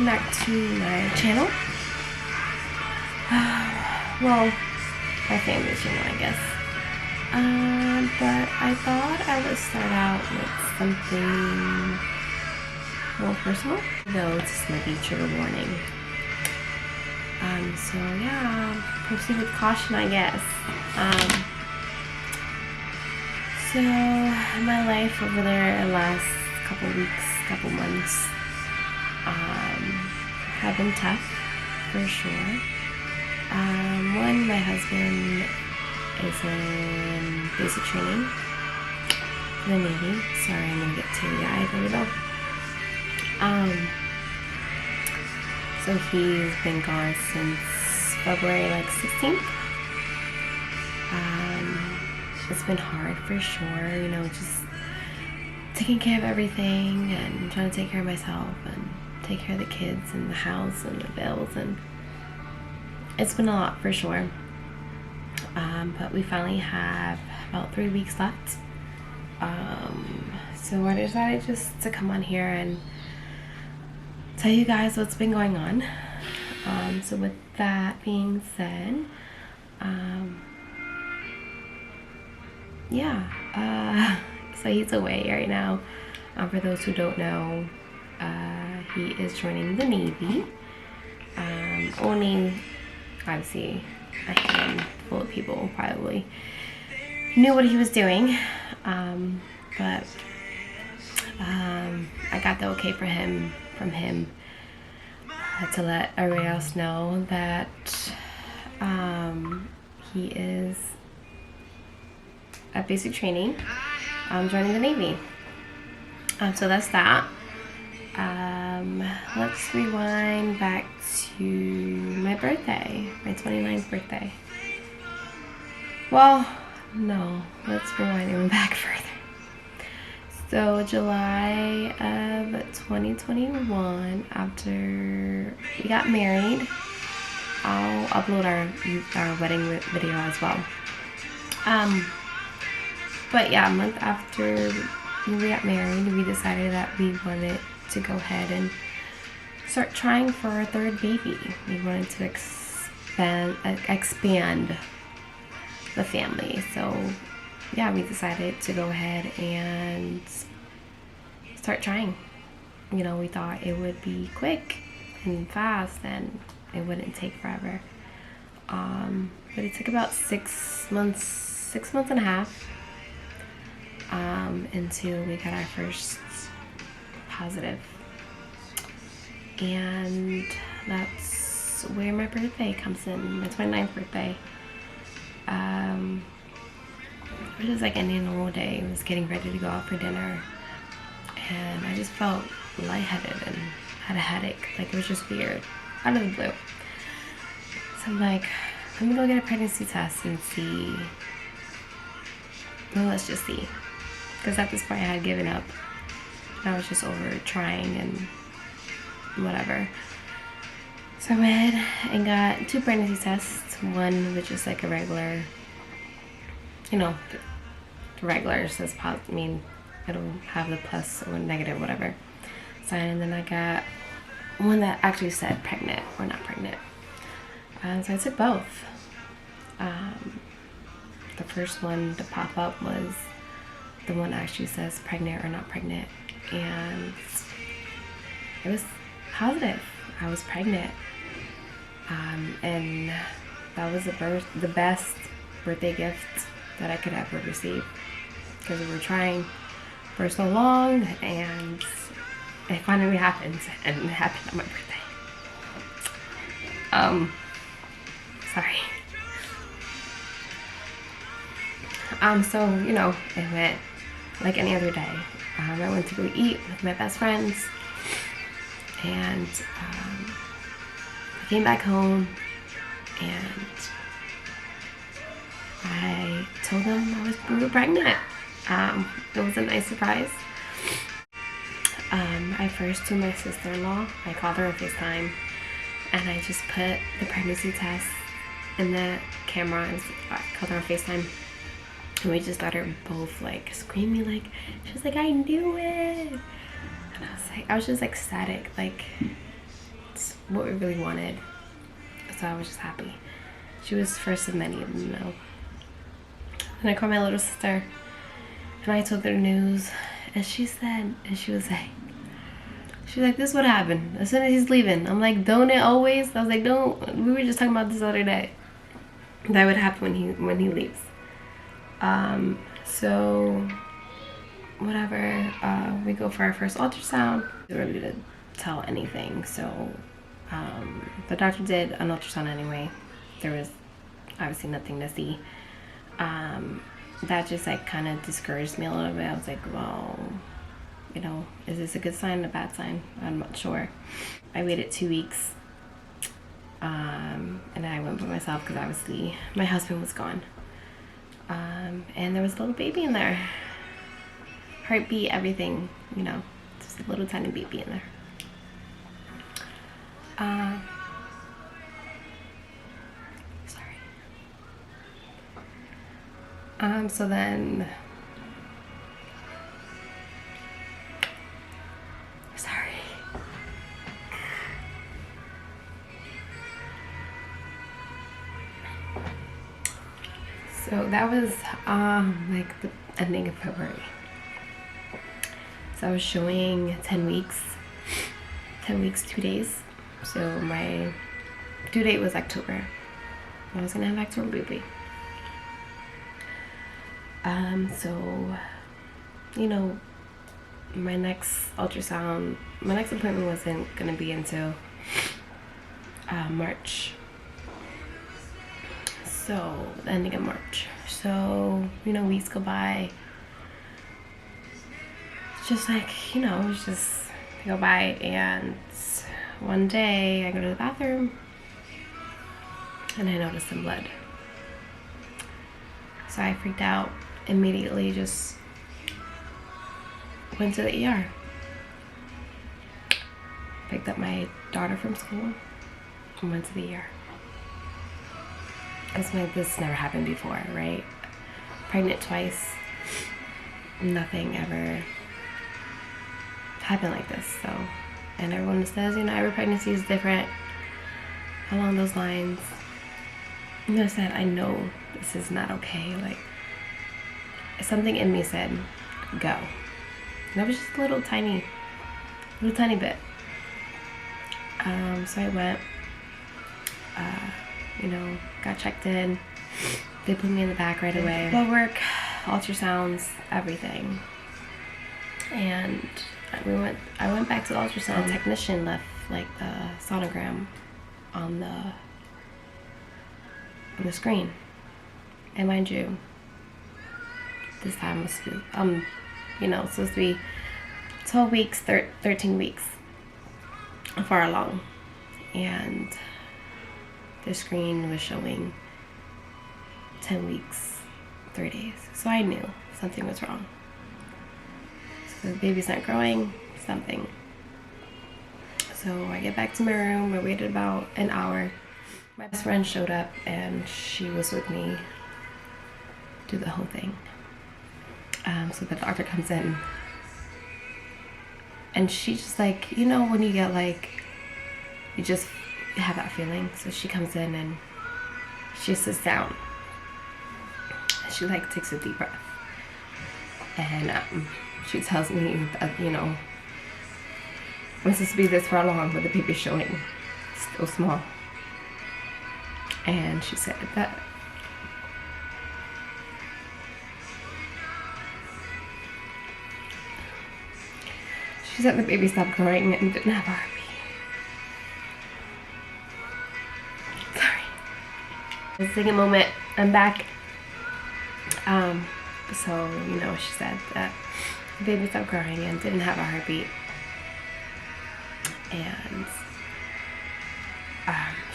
welcome back to my channel. Well, my family's channel, I guess. But I thought I would start out with something more personal, though this might be trigger warning. So yeah, proceed with caution, I guess. So my life over there the last couple weeks, couple months, have been tough for sure. One, my husband is in basic training for the Navy. Sorry, I'm gonna get teary-eyed a little. So he's been gone since February 16th. It's been hard for sure, you know, just taking care of everything and trying to take care of myself and take care of the kids and the house and the bills, and it's been a lot for sure. But we finally have about 3 weeks left. So I decided just to come on here and tell you guys what's been going on. So with that being said, so he's away right now. For those who don't know, he is joining the Navy. Only, obviously, a handful of people probably knew what he was doing, but I got the okay from him to let everybody else know that he is at basic training, joining the Navy. So that's that. Let's rewind back to my birthday, my 29th birthday. Well, no, let's rewind even back further. So July of 2021, after we got married, I'll upload our wedding video as well. But yeah, a month after we got married, we decided that we wanted to go ahead and start trying for our third baby. We wanted to expand the family. So yeah, we decided to go ahead and start trying. You know, we thought it would be quick and fast and it wouldn't take forever. But it took about 6 months and a half until we got our first positive. And that's where my birthday comes in, my 29th birthday. It was like any normal day. I was getting ready to go out for dinner, and I just felt lightheaded and had a headache. Like, it was just weird, out of the blue. So I'm like, let me go get a pregnancy test and see. Well, let's just see. Because at this point I had given up. I was just over trying and whatever. So I went and got 2 pregnancy tests. One which is like a regular, you know, the regular says positive, I mean, it'll have the plus or negative, whatever sign. And then I got one that actually said pregnant or not pregnant. So I took both. The first one to pop up was the one that actually says pregnant or not pregnant, and it was positive. I was pregnant, and that was the best birthday gift that I could ever receive, because we were trying for so long, and it finally happened, and it happened on my birthday. Sorry. So, you know, it went like any other day. I went to go eat with my best friends, and I came back home, and I told them we were pregnant. It was a nice surprise. I first told my sister-in-law. I called her on FaceTime, and I just put the pregnancy test in the camera and I called her on FaceTime. And we just let her both like screaming, like, she was like, I knew it. And I was just ecstatic, like, what we really wanted. So I was just happy. She was first of many of them, you know. And I called my little sister and I told her the news, and she was like, this is what happened as soon as he's leaving. I'm like, don't it always? I was like, don't, we were just talking about this the other day. That would happen when he leaves. So whatever, we go for our first ultrasound. We really didn't tell anything, so the doctor did an ultrasound anyway. There was obviously nothing to see. That just like kind of discouraged me a little bit. I was like, well, you know, is this a good sign, a bad sign? I'm not sure. I waited 2 weeks, and I went by myself because obviously my husband was gone. And there was a little baby in there. Heartbeat, everything, you know, just a little tiny baby in there. So then, so that was like the ending of February. So I was showing 10 weeks, 2 days. So my due date was October. I was gonna have October baby. So, you know, my next appointment wasn't gonna be until March. So, the ending of March. So, you know, weeks go by. It's just like, you know, it's just go by, and one day I go to the bathroom and I notice some blood. So I freaked out, immediately just went to the ER. Picked up my daughter from school and went to the ER. Because like, this never happened before, right? Pregnant twice, nothing ever happened like this. So, and everyone says, you know, every pregnancy is different along those lines. And I said, I know this is not okay. Like, something in me said, go. And it was just a little tiny bit. So I went, you know, got checked in. They put me in the back right away. Blood work, ultrasounds, everything. And I went back to the ultrasound. The technician left like the sonogram on the screen. And mind you, this time was you know, supposed to be 12 weeks, 13 weeks far along. And the screen was showing 10 weeks, 3 days. So I knew something was wrong. So the baby's not growing, something. So I get back to my room. I waited about an hour. My best friend showed up and she was with me through the whole thing. So the doctor comes in and she's just like, you know, when you get like, you just have that feeling. So she comes in and she sits down. She like takes a deep breath. And she tells me that, you know, I'm supposed to be this far along, but the baby's showing still small. And she said that the baby stopped growing and didn't have a heartbeat. Sorry. Let's take a moment. I'm back. So, you know, she said that the baby stopped growing and didn't have a heartbeat. And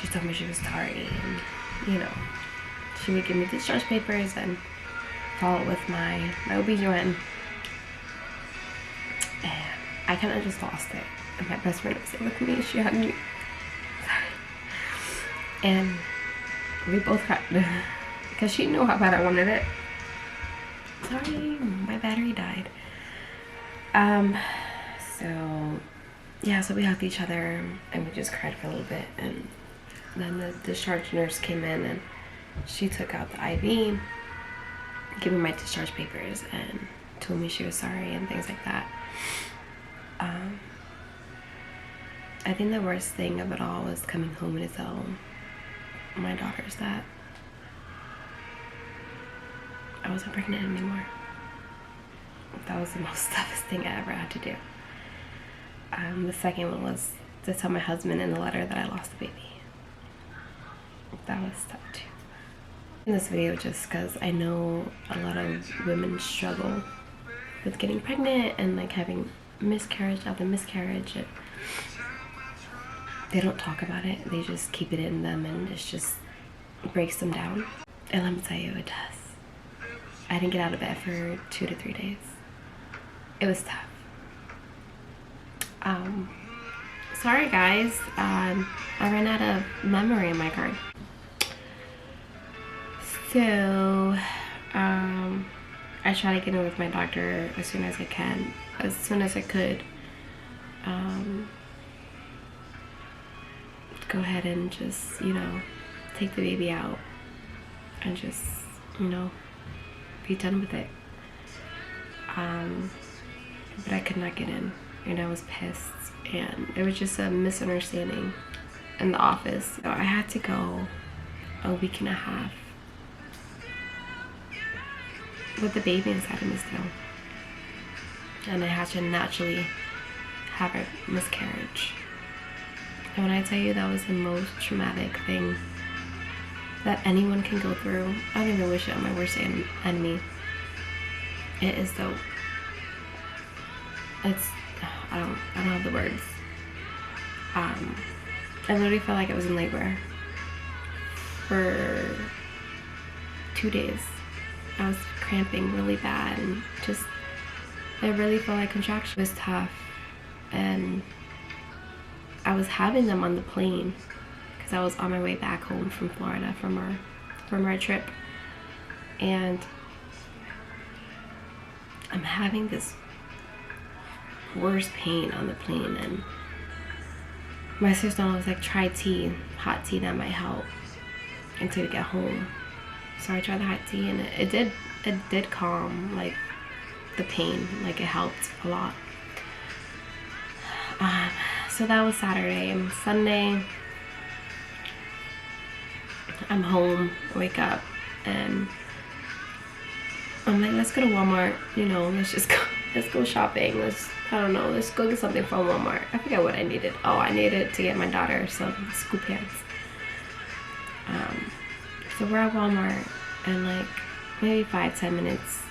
she told me she was sorry, and, you know, she would give me discharge papers and follow with my OB-GYN. And I kind of just lost it. And my best friend was there with me. She hugged me. Sorry. And we both cried because she knew how bad I wanted it. Sorry, my battery died. So yeah, so we hugged each other and we just cried for a little bit, and then the discharge nurse came in and she took out the IV, gave me my discharge papers, and told me she was sorry and things like that. I think the worst thing of it all was coming home to tell my daughters that I wasn't pregnant anymore. That was the most toughest thing I ever had to do. The second one was to tell my husband in the letter that I lost the baby. That was tough too. In this video, just because I know a lot of women struggle with getting pregnant and like having miscarriage after miscarriage. They don't talk about it. They just keep it in them, and it just breaks them down. And let me tell you, it does. I didn't get out of bed for 2 to 3 days. It was tough. Sorry guys, I ran out of memory in my card. So, I try to get in with my doctor as soon as I can, as soon as I could. Go ahead and just, you know, take the baby out and just, you know, be done with it. But I could not get in, and I was pissed, and it was just a misunderstanding in the office. So I had to go a week and a half with the baby inside of me still, and I had to naturally have a miscarriage. And when I tell you that was the most traumatic thing that anyone can go through, I don't even wish it on my worst enemy. It is though. It's, I don't have the words. I literally felt like I was in labor for 2 days. I was cramping really bad, and just, it really felt like contraction. It was tough, and I was having them on the plane because I was on my way back home from Florida from our trip, and I'm having this worst pain on the plane, and my sister was like, try tea, hot tea, that might help until we get home. So I tried the hot tea, and it did calm like the pain, like it helped a lot. So that was Saturday, and Sunday I'm home, I wake up, and I'm like, let's go to Walmart, you know, let's go shopping, let's go get something from Walmart. I forget what I needed. Oh, I needed to get my daughter some school pants. So we're at Walmart, and like maybe 5-10 minutes,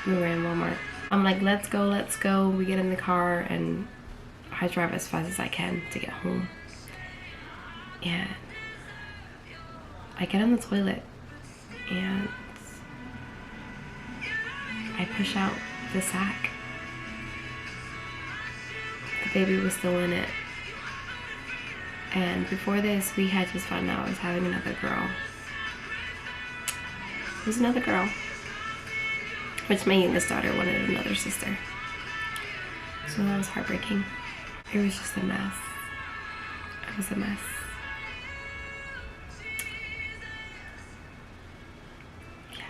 we were in Walmart. I'm like, let's go. We get in the car, and I drive as fast as I can to get home. And I get on the toilet, and I push out the sack. The baby was still in it. And before this, we had just found out I was having another girl. It was another girl, which my youngest daughter wanted another sister. So that was heartbreaking. It was just a mess. It was a mess. Yeah.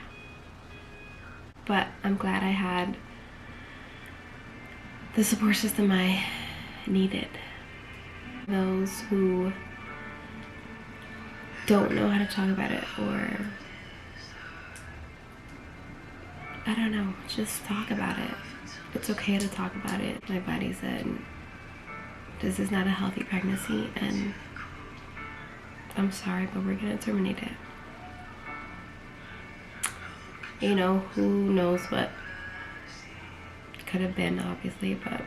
But I'm glad I had the support system I needed. Those who don't know how to talk about it, or I don't know, just talk about it. It's okay to talk about it. My body said, this is not a healthy pregnancy, and I'm sorry, but we're gonna terminate it. You know, who knows what could have been, obviously, but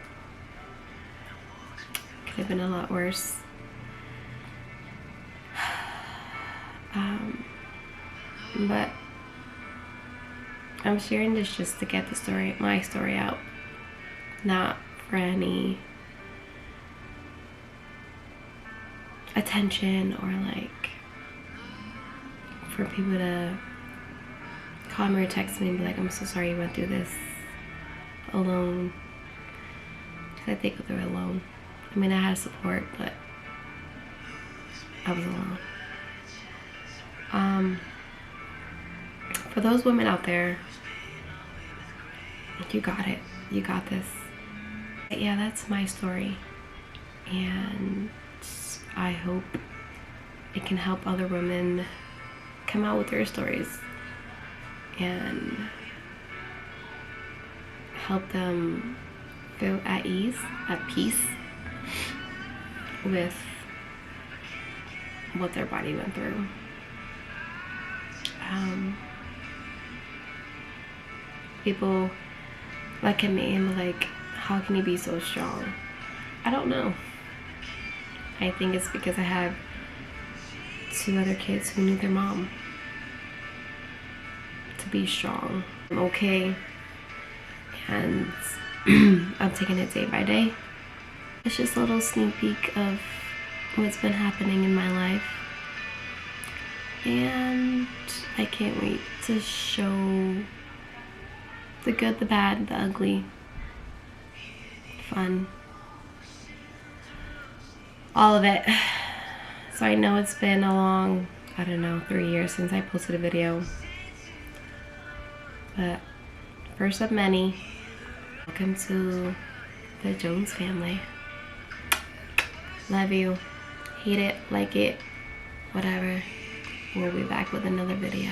could have been a lot worse. But I'm sharing this just to get my story out, not for any attention, or like for people to call me or text me and be like, I'm so sorry you went through this alone. because I think they were alone. I mean, I had support, but I was alone. For those women out there, you got it. You got this. Yeah, that's my story. And I hope it can help other women come out with their stories and help them feel at ease, at peace with what their body went through. People look at me and be like, how can you be so strong? I don't know. I think it's because I have 2 other kids who knew their mom to be strong. I'm okay, and I'm taking it day by day. It's just a little sneak peek of what's been happening in my life, and I can't wait to show the good, the bad, the ugly, fun, all of it. So I know it's been a long, I don't know, 3 years since I posted a video, but first of many. Welcome to the Jones family. Love you. Hate it, like it, whatever. We'll be back with another video.